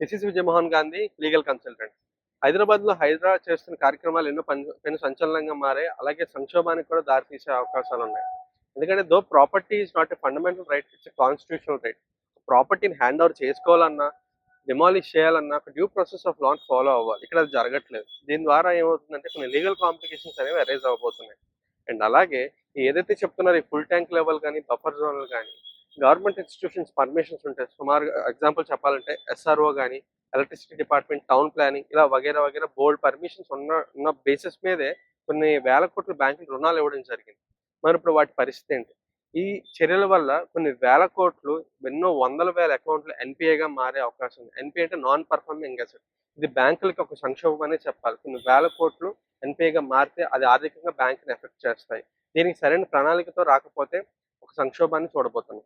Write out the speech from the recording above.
This is Vijayamohan Gandhi, legal consultant. హైదరాబాద్‌లో హైడ్రా చేస్తున్న కార్యక్రమాలు ఎన్నో పెను సంచలనంగా మారాయి. అలాగే సంక్షోభానికి కూడా దారితీసే అవకాశాలున్నాయి. ఎందుకంటే property is not a fundamental right, it's a constitutional right. ప్రాపర్టీని హ్యాండ్ ఓవర్ చేసుకోవాలన్నా, డిమాలిష్ చేయాలన్నా ఒక డ్యూ ప్రాసెస్ ఆఫ్ లాని ఫాలో అవ్వాలి. ఇక్కడ అది జరగట్లేదు. దీని ద్వారా ఏమవుతుందంటే కొన్ని లీగల్ కాంప్లికేషన్స్ అనేవి అరైజ్ అవ్వబోతున్నాయి. అండ్ అలాగే ఏదైతే చెప్తున్నారో ఈ ఫుల్ ట్యాంక్ లెవెల్ గానీ, బఫర్ జోన్‌లు గానీ, గవర్నమెంట్ ఇన్‌స్టిట్యూషన్స్ పర్మిషన్స్ ఉంటాయి. సుమారుగా ఎగ్జాంపుల్ చెప్పాలంటే ఎస్ఆర్ఓ గానీ, ఎలక్ట్రిసిటీ డిపార్ట్మెంట్, టౌన్ ప్లానింగ్ ఇలా వగైరా వగైరా బోలెడు పర్మిషన్స్ ఉన్న బేసిస్ మీదే కొన్ని వేల కోట్ల బ్యాంకులు రుణాలు ఇవ్వడం జరిగింది. మరిప్పుడు వాటి పరిస్థితి ఏంటి? ఈ చర్యల వల్ల కొన్ని వేల కోట్లు, ఎన్నో వందల వేల అకౌంట్లు ఎన్‌పీఏగా మారే అవకాశం ఉంది. ఎన్‌పీఏ అంటే నాన్ పర్ఫార్మింగ్ అసెట్. ఇది బ్యాంకులకి ఒక సంక్షోభం అనే చెప్పాలి. కొన్ని వేల కోట్లు ఎన్‌పీఏగా మారితే అది ఆర్థికంగా బ్యాంక్‌ని ఎఫెక్ట్ చేస్తాయి. దీనికి సరైన ప్రణాళికతో రాకపోతే ఒక సంక్షోభాన్ని చూడబోతున్నాం.